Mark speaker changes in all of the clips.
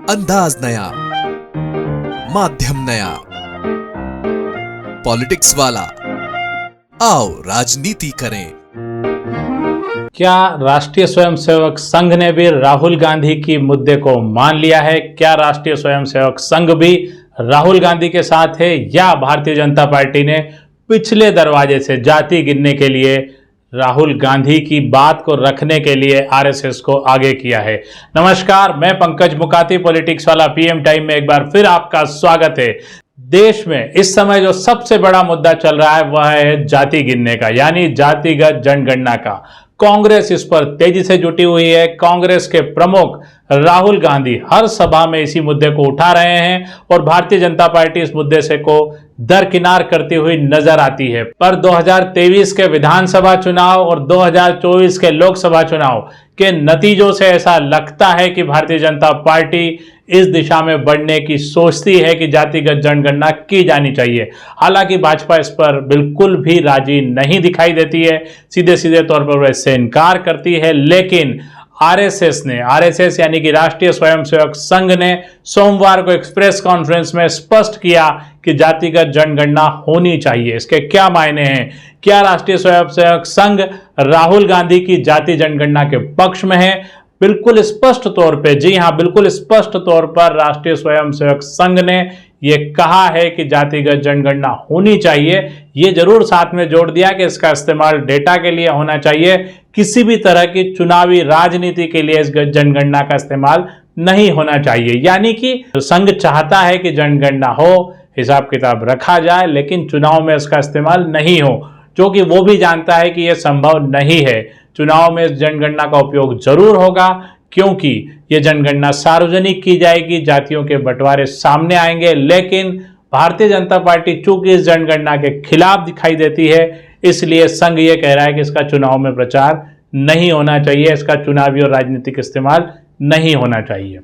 Speaker 1: अंदाज नया, माध्यम नया, पॉलिटिक्स वाला। आओ राजनीति करें।
Speaker 2: क्या राष्ट्रीय स्वयंसेवक संघ ने भी राहुल गांधी की मुद्दे को मान लिया है? क्या राष्ट्रीय स्वयंसेवक संघ भी राहुल गांधी के साथ है, या भारतीय जनता पार्टी ने पिछले दरवाजे से जाति गिनने के लिए राहुल गांधी की बात को रखने के लिए आरएसएस को आगे किया है? नमस्कार, मैं पंकज मुकाती, पॉलिटिक्स वाला पीएम टाइम में एक बार फिर आपका स्वागत है। देश में इस समय जो सबसे बड़ा मुद्दा चल रहा है वह है जाति गिनने का, यानी जातिगत जनगणना का। कांग्रेस इस पर तेजी से जुटी हुई है। कांग्रेस के प्रमुख राहुल गांधी हर सभा में इसी मुद्दे को उठा रहे हैं और भारतीय जनता पार्टी इस मुद्दे से को दरकिनार करती हुई नजर आती है। पर 2023 के विधानसभा चुनाव और 2024 के लोकसभा चुनाव के नतीजों से ऐसा लगता है कि भारतीय जनता पार्टी इस दिशा में बढ़ने की सोचती है कि जातिगत जनगणना की जानी चाहिए। हालांकि भाजपा इस पर बिल्कुल भी राजी नहीं दिखाई देती है, सीधे सीधे तौर पर वह इससे इनकार करती है। लेकिन आरएसएस यानी कि राष्ट्रीय स्वयंसेवक संघ ने सोमवार को एक प्रेस कॉन्फ्रेंस में स्पष्ट किया कि जातिगत जनगणना होनी चाहिए। इसके क्या मायने हैं? क्या राष्ट्रीय स्वयंसेवक संघ राहुल गांधी की जाति जनगणना के पक्ष में है? बिल्कुल स्पष्ट तौर पे, जी हां, बिल्कुल स्पष्ट तौर पर राष्ट्रीय स्वयंसेवक संघ ने यह कहा है कि जातिगत जनगणना होनी चाहिए। ये जरूर साथ में जोड़ दिया कि इसका इस्तेमाल डेटा के लिए होना चाहिए, किसी भी तरह की चुनावी राजनीति के लिए इस जनगणना का इस्तेमाल नहीं होना चाहिए। यानी कि संघ चाहता है कि जनगणना हो, हिसाब किताब रखा जाए, लेकिन चुनाव में इसका इस्तेमाल नहीं हो, जो कि वो भी जानता है कि यह संभव नहीं है। चुनाव में इस जनगणना का उपयोग जरूर होगा, क्योंकि यह जनगणना सार्वजनिक की जाएगी, जातियों के बंटवारे सामने आएंगे। लेकिन भारतीय जनता पार्टी चूंकि इस जनगणना के खिलाफ दिखाई देती है, इसलिए संघ ये कह रहा है कि इसका चुनाव में प्रचार नहीं होना चाहिए, इसका चुनावी और राजनीतिक इस्तेमाल नहीं होना चाहिए।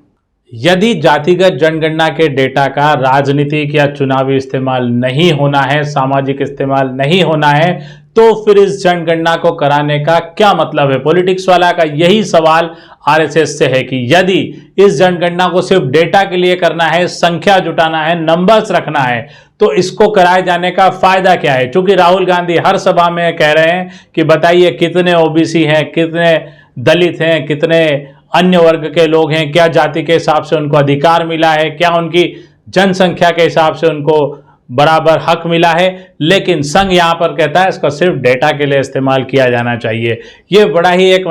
Speaker 2: यदि जातिगत जनगणना के डेटा का राजनीतिक या चुनावी इस्तेमाल नहीं होना है, सामाजिक इस्तेमाल नहीं होना है, तो फिर इस जनगणना को कराने का क्या मतलब है? पॉलिटिक्स वाला का यही सवाल आरएसएस से है कि यदि इस जनगणना को सिर्फ डेटा के लिए करना है, संख्या जुटाना है, नंबर्स रखना है, तो इसको कराए जाने का फायदा क्या है? क्योंकि राहुल गांधी हर सभा में कह रहे हैं कि बताइए कितने ओबीसी हैं, कितने दलित हैं, कितने अन्य वर्ग के लोग हैं, क्या जाति के हिसाब से उनको अधिकार मिला है, क्या उनकी जनसंख्या के हिसाब से उनको बराबर हक मिला है। लेकिन संघ यहां पर कहता है इसका सिर्फ डेटा के लिए इस्तेमाल किया जाना चाहिए। यह बड़ा ही एक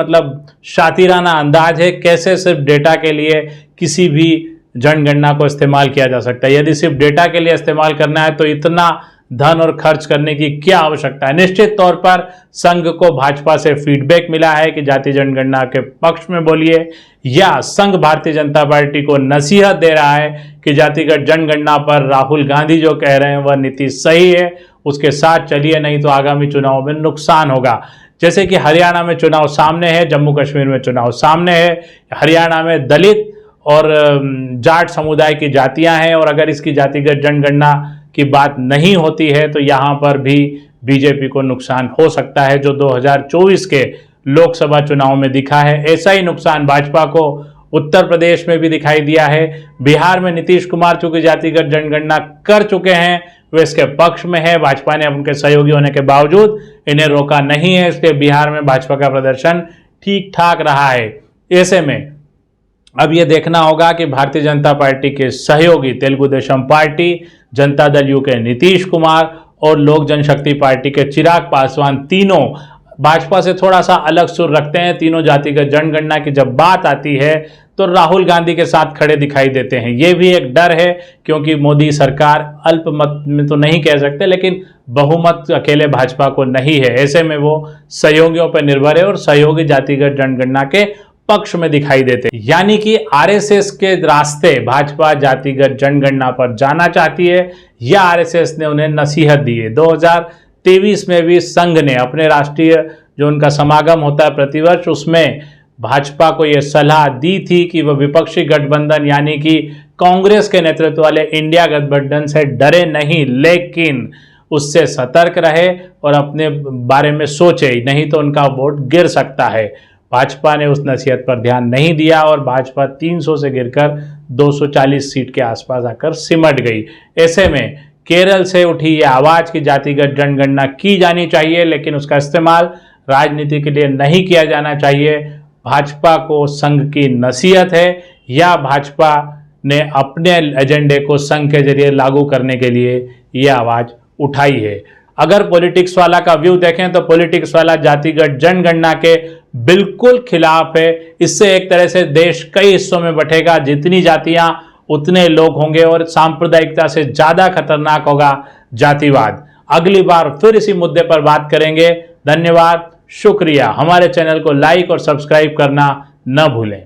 Speaker 2: शातिराना अंदाज है, कैसे सिर्फ डेटा के लिए किसी भी जनगणना को इस्तेमाल किया जा सकता है। यदि सिर्फ डेटा के लिए इस्तेमाल करना है तो इतना धन और खर्च करने की क्या आवश्यकता है? निश्चित तौर पर संघ को भाजपा से फीडबैक मिला है कि जाति जनगणना के पक्ष में बोलिए, या संघ भारतीय जनता पार्टी को नसीहत दे रहा है कि जातिगत जनगणना पर राहुल गांधी जो कह रहे हैं वह नीति सही है, उसके साथ चलिए, नहीं तो आगामी चुनाव में नुकसान होगा। जैसे कि हरियाणा में चुनाव सामने है, जम्मू कश्मीर में चुनाव सामने है। हरियाणा में दलित और जाट समुदाय की जातियां हैं, और अगर इसकी जातिगत जनगणना की बात नहीं होती है तो यहां पर भी बीजेपी को नुकसान हो सकता है, जो 2024 के लोकसभा चुनाव में दिखा है। ऐसा ही नुकसान भाजपा को उत्तर प्रदेश में भी दिखाई दिया है। बिहार में नीतीश कुमार चूंकि जातिगत जनगणना कर चुके हैं, वे इसके पक्ष में है। भाजपा ने उनके सहयोगी होने के बावजूद इन्हें रोका नहीं है, इसलिए बिहार में भाजपा का प्रदर्शन ठीक ठाक रहा है। ऐसे में अब यह देखना होगा कि भारतीय जनता पार्टी के सहयोगी तेलुगु देशम पार्टी, जनता दल यू के नीतीश कुमार और लोक जनशक्ति पार्टी के चिराग पासवान तीनों भाजपा से थोड़ा सा अलग सुर रखते हैं। तीनों जातिगत जनगणना की जब बात आती है तो राहुल गांधी के साथ खड़े दिखाई देते हैं। ये भी एक डर है, क्योंकि मोदी सरकार अल्पमत में तो नहीं कह सकते, लेकिन बहुमत अकेले भाजपा को नहीं है। ऐसे में वो सहयोगियों पर निर्भर है और सहयोगी जातिगत जनगणना के पक्ष में दिखाई देते। यानी कि आरएसएस के रास्ते भाजपा जातिगत जनगणना पर जाना चाहती है, या आरएसएस ने उन्हें नसीहत दी है। 2023 में भी संघ ने अपने राष्ट्रीय जो उनका समागम होता है प्रतिवर्ष, उसमें भाजपा को यह सलाह दी थी कि वह विपक्षी गठबंधन यानी कि कांग्रेस के नेतृत्व वाले इंडिया गठबंधन से डरे नहीं, लेकिन उससे सतर्क रहे और अपने बारे में सोचे, नहीं तो उनका वोट गिर सकता है। भाजपा ने उस नसीहत पर ध्यान नहीं दिया और भाजपा 300 से गिरकर 240 सीट के आसपास आकर सिमट गई। ऐसे में केरल से उठी ये आवाज की जातिगत जनगणना की जानी चाहिए, लेकिन उसका इस्तेमाल राजनीति के लिए नहीं किया जाना चाहिए। भाजपा को संघ की नसीहत है या भाजपा ने अपने एजेंडे को संघ के जरिए लागू करने के लिए ये आवाज उठाई है। अगर पॉलिटिक्स वाला का व्यू देखें तो पॉलिटिक्स वाला जातिगत जनगणना के बिल्कुल खिलाफ है। इससे एक तरह से देश कई हिस्सों में बंटेगा, जितनी जातियां उतने लोग होंगे और सांप्रदायिकता से ज्यादा खतरनाक होगा जातिवाद। अगली बार फिर इसी मुद्दे पर बात करेंगे। धन्यवाद, शुक्रिया। हमारे चैनल को लाइक और सब्सक्राइब करना न भूलें।